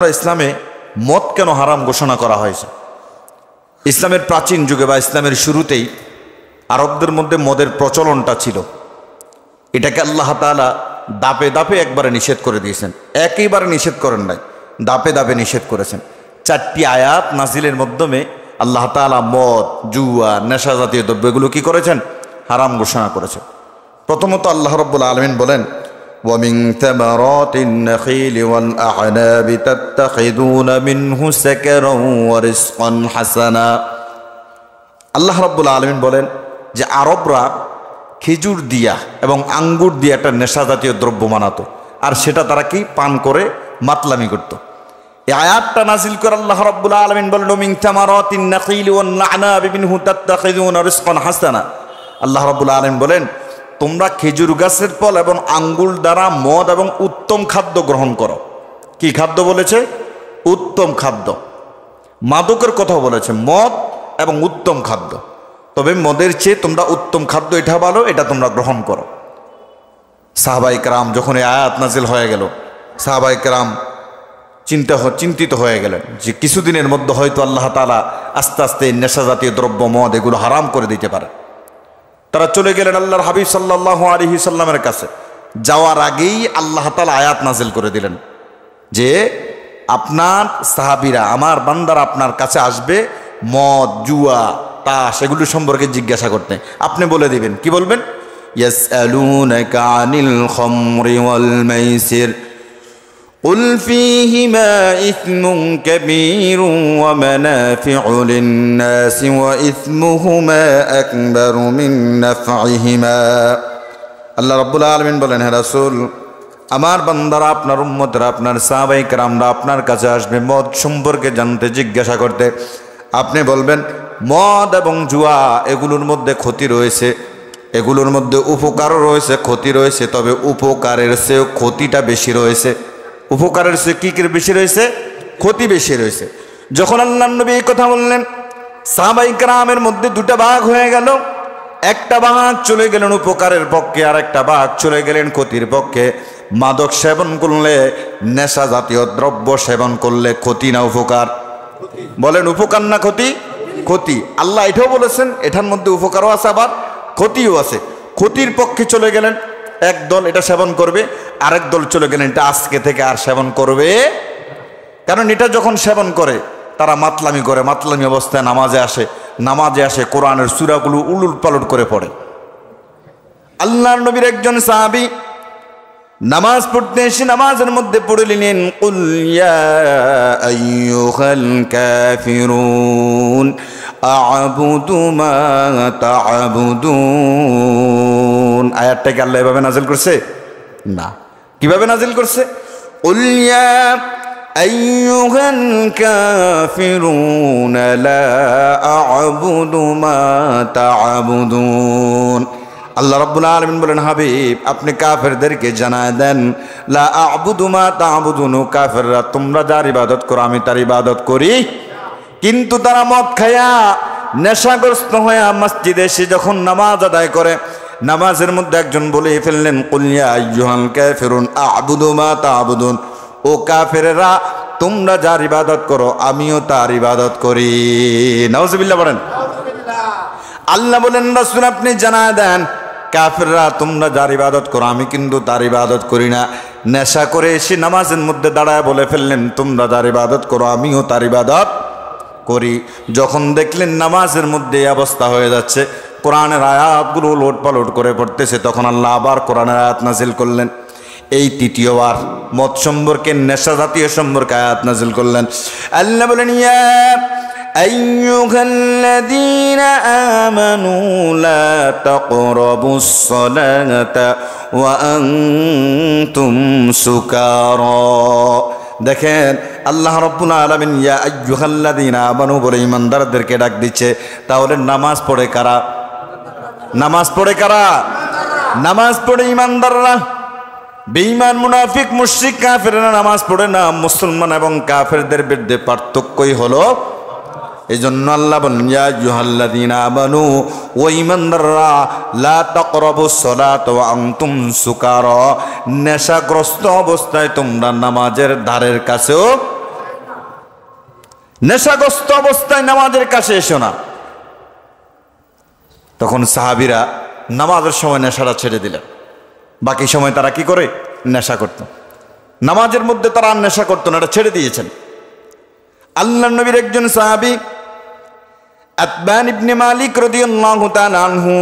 ইসলামে মদ কেন হারাম ঘোষণা করা হয়েছে? ইসলামের প্রাচীন যুগে বা ইসলামের শুরুতেই আরবদের মধ্যে মদের প্রচলনটা ছিল। এটাকে আল্লাহ তাআলা দাপে দাপে একবারে নিষেধ করে দিয়েছেন, একেবারে নিষেধ করেন নাই, দাপে দাপে নিষেধ করেছেন। 4টি আয়াত নাজিলের মাধ্যমে আল্লাহ তাআলা মদ, জুয়া, নেশা জাতীয় দ্রব্য এগুলো কি করেছেন? হারাম ঘোষণা করেছেন। প্রথমত আল্লাহ রাব্বুল আলামিন বলেন, وَمِن ثَمَرَاتِ النَّخِيلِ وَالْأَعْنَابِ تَتَّخِذُونَ مِنْهُ سَكَرًا وَرِزْقًا حَسَنًا। আল্লাহ রাব্বুল আলামিন বলেন যে আরবরা খেজুর দিয়া এবং আঙ্গুর দিয়া একটা নেশা জাতীয় দ্রব্য বানাতো, আর সেটা তারা কি পান করে মাতলামি করত। এই আয়াতটা নাজিল করে আল্লাহ রাব্বুল আলামিন বলেন, وَمِن ثَمَرَاتِ النَّخِيلِ وَالْأَعْنَابِ مِنْهُ تَتَّخِذُونَ رِزْقًا حَسَنًا। আল্লাহ রাব্বুল আলামিন বলেন, তোমরা খেজুর গাছের ফল এবং আঙ্গুর দ্বারা মদ এবং উত্তম খাদ্য গ্রহণ করো। কি খাদ্য বলেছে? উত্তম খাদ্য। মাদকের কথা বলেছে, মদ এবং উত্তম খাদ্য। তবে মদের চেয়ে তোমরা উত্তম খাদ্য এটা ভালো, এটা তোমরা গ্রহণ করো। সাহাবায়ে কেরাম যখন এই আয়াত নাজিল হয়ে গেল, সাহাবায়ে কেরাম চিন্তিত হয়ে গেলেন যে কিছুদিনের মধ্যে হয়তো আল্লাহ তাআলা আস্তে আস্তে নেশা জাতীয় দ্রব্য, মদ এগুলো হারাম করে দিতে পারে। তারা চলে গেলেন আল্লাহর হাবিব সাল্লাল্লাহু আলাইহি সাল্লামের কাছে। যাওয়ার আগেই আল্লাহ তাআলা আয়াত নাজিল করে দিলেন যে আপনার সাহাবীরা, আমার বান্দারা আপনার কাছে আসবে মদ, জুয়া, তাস এগুলো সম্পর্কে জিজ্ঞাসা করতে। আপনি বলে দিবেন, কি বলবেন? ইয়াসআলুনাকা আনিল খামরি ওয়াল মাইসির قل فيهما إثم كبير ومنافع للناس وإثمهما أكبر من نفعهما। আল্লাহ রাব্বুল আলামিন বলেন, হে রাসূল, আমার বান্দারা, আপনার উম্মতরা, আপনার সাহাবায়ে কেরামরা আপনার কাছে আসবে মদ সম্পর্কে জানতে, জিজ্ঞাসা করতে। আপনি বলবেন, মদ এবং জুয়া এগুলোর মধ্যে ক্ষতি রয়েছে, এগুলোর মধ্যে উপকারও রয়েছে, ক্ষতি রয়েছে, তবে উপকারের চেয়েও ক্ষতিটা বেশি রয়েছে। উপকারের চেয়ে কি বেশি রয়েছে? ক্ষতি বেশি রয়েছে। যখন আল্লাহর নবী এই কথা বললেন, সাহাবায়ে কেরামের মধ্যে দুটা ভাগ হয়ে গেল। একটা ভাগ চলে গেলেন উপকারের পক্ষে, আর একটা ভাগ চলে গেলেন ক্ষতির পক্ষে। মাদক সেবন করলে, নেশা জাতীয় দ্রব্য সেবন করলে ক্ষতি না উপকার? বলেন, উপকার না ক্ষতি? ক্ষতি। আল্লাহ এটাও বলেছেন এটার মধ্যে উপকারও আছে আবার ক্ষতিও আছে। ক্ষতির পক্ষে চলে গেলেন এক দল, এটা সেবন করবে, আরেক দল চলে গেলেন এটা আজকে থেকে আর সেবন করবে। কারণ এটা যখন সেবন করে তারা মাতলামি করে, মাতলামি অবস্থায় নামাজে আসে কোরআনের সূরাগুলো উলট পালট করে পড়ে। আল্লাহর নবীর একজন সাহাবী নামাজ পড়তে এসে নামাজের মধ্যে পড়ে নিলেন, কুল ইয়া আইয়ুহাল কাফিরুন আ'বুদু মা তা'বুদুন। আয়াতটাকে আল্লাহ এভাবে নাজিল করছে না। কিভাবে নাজিল করছে? কুল ইয়া আইয়ুহাল কাফিরুন লা আ'বুদু মা তা'বুদুন। আল্লাহ রাব্বুল আলামিন বলেন, হাবিব আপনি কাফেরদেরকে জানায় দেন, লা আ'বুদু মা তা'বুদুন, কাফেররা তোমরা যার ইবাদত করো আমি তার ইবাদত করি। কিন্তু তারা মদ খায়া, নেশাগ্রস্ত হয়ে মসজিদে এসে যখন নামাজ আদায় করে, নামাজের মধ্যে একজন বলে ফেললেন, কুল ইয়া আইয়ুহাল কাফিরুন আ'বুদু মা তা'বুদুন, ও কাফেরেরা তোমরা যার ইবাদত করো আমিও তার ইবাদত করি। নাউজুবিল্লাহ বলেন। আল্লাহ বলেন, রাসূল আপনি জানায় দেন, কাফেররা তোমরা যার ইবাদত করো আমি কিন্তু তার ইবাদত করি না। নেশা করে এসে নামাজের মধ্যে দাঁড়ায় বলে ফেললেন, তোমরা যার ইবাদত করো আমিও তার ইবাদত করি। যখন দেখলেন নামাজের মধ্যে এই অবস্থা হয়ে যাচ্ছে, কোরআনের আয়াতগুলো লোট পালট করে পড়তেছে, তখন আল্লাহ আবার কোরআনের আয়াত নাজিল করলেন। এই তৃতীয়বার মদ সম্পর্কে, নেশা জাতীয় সম্পর্কে আয়াত নাজিল করলেন। আল্লাহ বলেন, ইয়া আইয়ুহাল্লাযীনা আমানু লা তাকরাবুস সালাতা ওয়া আনতুম সুকারা। দেখেন আল্লাহ রাব্বুল আলামিন ইয়া আইয়ুহাল্লাযীনা আমানু বলে ইমানদারদেরকে ডাক দিচ্ছে। তাহলে নামাজ পড়ে কারা? নামাজ পড়ে কারা? নামাজ পড়ে ইমানদাররা। বেঈমান, মুনাফিক, মুশরিক, কাফেররা নামাজ পড়ে না। মুসলমান এবং কাফেরদের বিরুদ্ধে পার্থক্যই হলো। এই জন্য আল্লাহ বলেন, ইয়া আইয়ুহাল্লাযীনা আমানু, ও ঈমানদাররা, লা তাকরাবুস সালাতা ওয়া আনতুম সুকারা, নেশাগ্রস্ত অবস্থায় তোমরা নামাজের ধারের কাছেও নেশাগ্রস্ত অবস্থায় নামাজের কাছে এসো না। তখন সাহাবীরা নামাজের সময় নেশাটা ছেড়ে দিলেন, বাকি সময় তারা কি করে? নেশা করত। নামাজের মধ্যে তারা আর নেশা করতো না, এটা ছেড়ে দিয়েছেন। আল্লাহর নবীর একজন সাহাবী আতবান ইবনে মালিক রাদিয়াল্লাহু তাআলা আনহু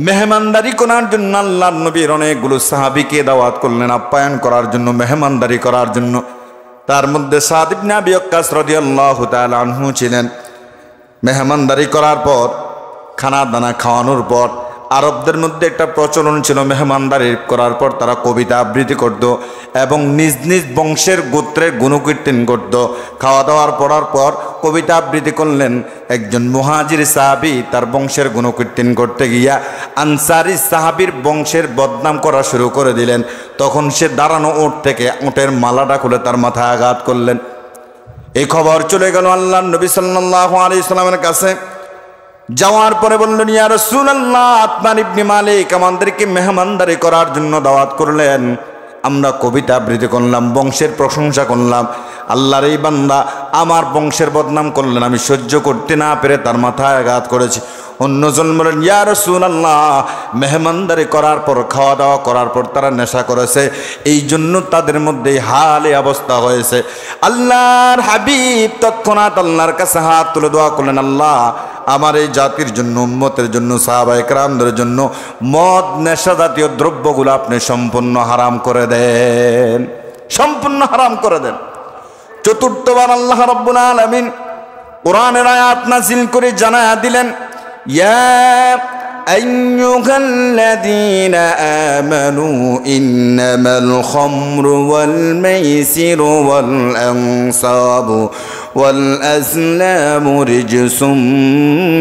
মেহমানদারি করার জন্য আল্লাহর নবীর অনেকগুলো সাহাবীকে দাওয়াত করলেন আপ্যায়ন করার জন্য, মেহমানদারি করার জন্য। তার মধ্যে সাদ ইবনে আবি ওয়াক্কাস রাদিয়াল্লাহু তাআলা আনহু ছিলেন। মেহমানদারি করার পর, খানা দানা খাওয়ানোর পর আরবদের মধ্যে একটা প্রচলন ছিল, মেহমানদারি করার পর তারা কবিতা আবৃত্তি করত এবং নিজ নিজ বংশের গোত্রের গুণকীর্তন করত। খাওয়া দাওয়ার পড়ার পর কবিতা আবৃত্তি করলেন। একজন মুহাজির সাহাবী তার বংশের গুণকীর্তন করতে গিয়া আনসারি সাহাবীর বংশের বদনাম করা শুরু করে দিলেন। তখন সে দাঁড়ানো উট থেকে উটের মালাটা খুলে তার মাথায় আঘাত করলেন। এই খবর চলে গেল আল্লাহর নবী সাল্লাল্লাহু আলাইহি সাল্লামের কাছে। যাওয়ার পরে বললেন, ইয়া রাসূলুল্লাহ, আতবান ইবনে মালিক আমাদেরকে মেহমানদারি করার জন্য দাওয়াত করলেন, আমরা কবিতা আবৃত্তি করলাম, বংশের প্রশংসা করলাম। আল্লাহর এই বান্দা আমার বংশের বদনাম করলেন, আমি সহ্য করতে না পেরে তার মাথায় আঘাত করেছি। অন্যজন বলেন, ইয়া রাসূলুল্লাহ, মেহমানদারি করার পর, খাওয়া দাওয়া করার পর তারা নেশা করেছে, এই জন্য তাদের মধ্যে হালে অবস্থা হয়েছে। আল্লাহর হাবিব তৎক্ষণাৎ আল্লাহর কাছে হাত তুলে দোয়া করলেন, আল্লাহ আমার এই জাতির জন্য, উম্মতের জন্য, সাহাবায়ে কেরামদের জন্য মদ নেশা জাতীয় দ্রব্যগুলো আপনি সম্পূর্ণ হারাম করে দেন, সম্পূর্ণ হারাম করে দেন। চতুর্থবার আল্লাহ রাব্বুল আলামিন কোরআনের আয়াত নাযিল করে জানায়া দিলেন, ইয়া আইয়ুহাল্লাযীনা আমানু ইন্নামাল খামরু ওয়াল মাইসিরু ওয়াল আনসাবু ওয়াল আজলামু রিজসুম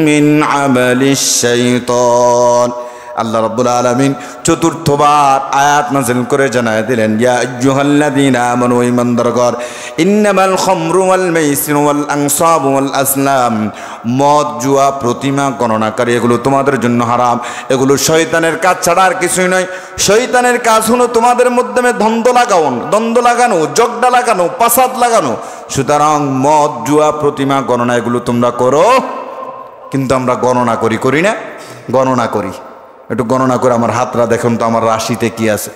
মিন আমালিশ শাইতান। আল্লাহ রাব্বুল আলামিন চতুর্থবার আয়াত নাযিল করে জানায় দিলেন, ইয়া আইয়ুহাল্লাযীনা আমানু, ঈমানদারগণ, ইন্নামাল খামরু ওয়াল মাইসিরু ওয়াল আনসাবু ওয়াল আসলাম, মদ, জুয়া, প্রতিমা গণনাকারী, এগুলো তোমাদের জন্য হারাম। এগুলো শয়তানের কাজ ছাড়া আর কিছুই নয়। শয়তানের কাজ হলো তোমাদের মধ্যে দ্বন্দ্ব লাগানো, জগডা লাগানো, পাসাদ লাগানো। সুতরাং মদ, জুয়া, প্রতিমা গণনা এগুলো তোমরা করো। কিন্তু আমরা গণনা করি না? গণনা করি। একটু গণনা করে আমার হাতরা দেখুন তো, আমার রাশিতে কি আছে,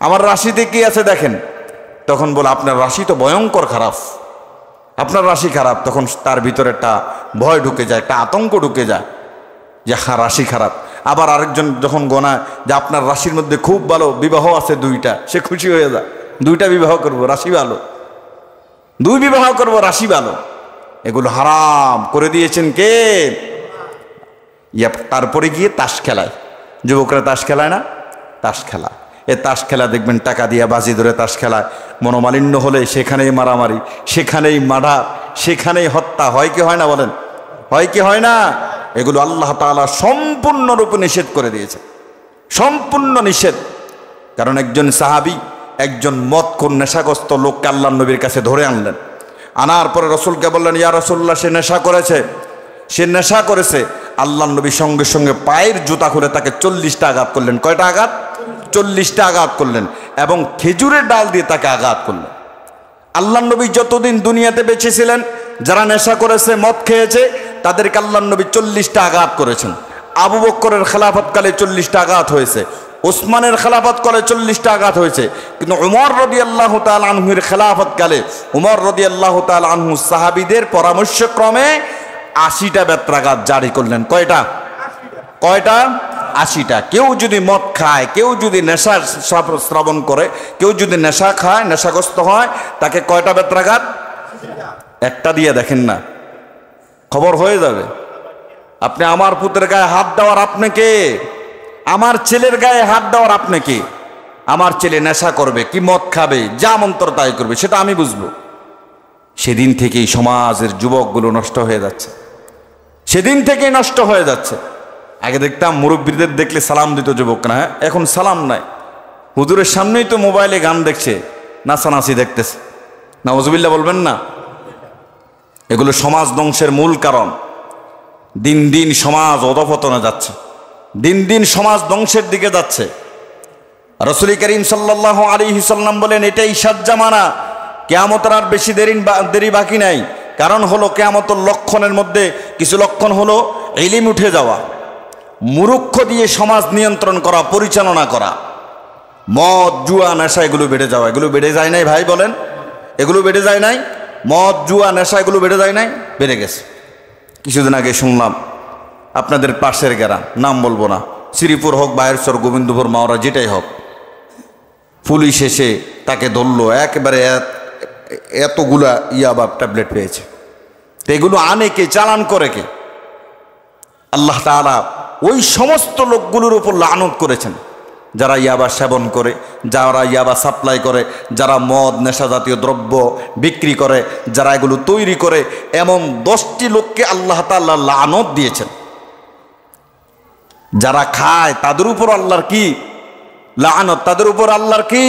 আমার রাশিতে কি আছে দেখেন। তখন বলে, আপনার রাশি তো ভয়ঙ্কর খারাপ, আপনার রাশি খারাপ। তখন তার ভিতরে একটা ভয় ঢুকে যায়, একটা আতঙ্ক ঢুকে যায় যে হ্যাঁ রাশি খারাপ। আবার আরেকজন যখন গণায় যে আপনার রাশির মধ্যে খুব ভালো বিবাহ আছে 2টা, সে খুশি হয়ে যায়, 2টা বিবাহ করব, রাশি ভালো, 2 বিবাহ করব, রাশি ভালো। এগুলো হারাম করে দিয়েছেন কে? তারপরে গিয়ে তাস খেলায়, যুবকরা তাস খেলায় না? তাস খেলা, এ তাস খেলা দেখবেন টাকা দিয়ে বাজি ধরে তাস খেলায়। মনোমালিন্য হলে সেখানেই মারামারি, সেখানেই মার্ডার, সেখানেই হত্যা। হয় কি হয় না বলেন? হয় কি হয় না? এগুলো আল্লাহ তাআলা সম্পূর্ণরূপে নিষেধ করে দিয়েছে, সম্পূর্ণ নিষেধ। কারণ একজন সাহাবী একজন মদখোর নেশাগ্রস্ত লোককে আল্লাহর নবীর কাছে ধরে আনলেন। আনার পরে রসুলকে বললেন, ইয়া রাসূলুল্লাহ, সে নেশা করেছে, সে নেশা করেছে। আল্লাহর নবী সঙ্গে সঙ্গে পায়ের জুতা খুলে তাকে 40টা আঘাত করলেন। কয়টা আঘাত? 40টা আঘাত করলেন। এবং খেজুরের ডাল দিয়ে তাকে আঘাত করলেন। আল্লাহর নবী যতদিন দুনিয়াতে বেঁচে ছিলেন, যারা নেশা করেছে, মদ খেয়েছে, তাদেরকে আল্লাহর নবী 40টা আঘাত করেছেন। আবু বকরের খেলাফতকালে 40টা আঘাত হয়েছে, ওসমানের খেলাফতকালে 40টা আঘাত হয়েছে। কিন্তু উমর রাদিয়াল্লাহু তাআলা আনহুর খেলাফতকালে উমর রাদিয়াল্লাহু তাআলা আনহু সাহাবীদের পরামর্শক্রমে 80টা বেত্রাঘাত জারি করলেন। কয়টা? 80টা। কেউ যদি মদ খায়, কেউ যদি নেশা শ্রবণ করে, কেউ যদি নেশা খায়, নেশাগ্রস্ত হয়, তাকে কয়টা বেত্রাঘাত? একটা দিয়ে দেখেন না, খবর হয়ে যাবে। আপনি আমার পুত্রের গায়ে হাত দেওয়ার আপনি কে? আমার ছেলের গায়ে হাত দেওয়ার আপনি কে? আমার ছেলে নেশা করবে কি মদ খাবে, যা মন্তর তাই করবে, সেটা আমি বুঝবো। সেদিন থেকেই সমাজের যুবকগুলো নষ্ট হয়ে যাচ্ছে, সেদিন থেকেই নষ্ট হয়ে যাচ্ছে। আগে দেখতাম মুরব্বীদের দেখলে সালাম দিত যুবকরা, হ্যাঁ এখন সালাম নাই। হুজুরের সামনেই তো মোবাইলে গান দেখছে, নাচানাচি দেখতেছে। নাউজুবিল্লাহ বলবেন না? এগুলো সমাজ ধ্বংসের মূল কারণ। দিন দিন সমাজ অধঃপতনে যাচ্ছে, দিন দিন সমাজ ধ্বংসের দিকে যাচ্ছে। রাসূল করিম সাল্লাল্লাহু আলাইহি সাল্লাম বলেন, এটাই ঈশার জামানা, কিয়ামতের আর বেশি দেরি বাকি নাই। কারণ হলো কিয়ামতের লক্ষণের মধ্যে কিছু লক্ষণ হলো ইলম উঠে যাওয়া, মূর্খ দিয়ে সমাজ নিয়ন্ত্রণ করা, পরিচালনা করা, মদ জুয়া নেশা এগুলো বেড়ে যাওয়া। এগুলো বেড়ে যায় নাই ভাই? বলেন, এগুলো বেড়ে যায় নাই? মদ জুয়া নেশা এগুলো বেড়ে যায় নাই? বেড়ে গেছে। কিছুদিন আগে শুনলাম আপনাদের পাশের গ্রাম, নাম বলবো না, শ্রীপুর হোক, বায়েরচর, গোবিন্দপুর, মাওরা, যেটাই হোক, পুলিশ এসে তাকে ধরলো, একেবারে এতগুলা ইয়াবা ট্যাবলেট পেয়েছে। তো এগুলো আনে কে, চালান করে কে? আল্লাহ তাআলা ওই সমস্ত লোকগুলোর উপর লানত করেছেন যারা ইয়াবা সেবন করে, যারা ইয়াবা সাপ্লাই করে, যারা মদ নেশা জাতীয় দ্রব্য বিক্রি করে, যারা এগুলো তৈরি করে, এমন 10টি লোককে আল্লাহ তাআলা লানত দিয়েছেন। যারা খায় তাদের উপর আল্লাহর কি লানত, তাদের উপর আল্লাহর কি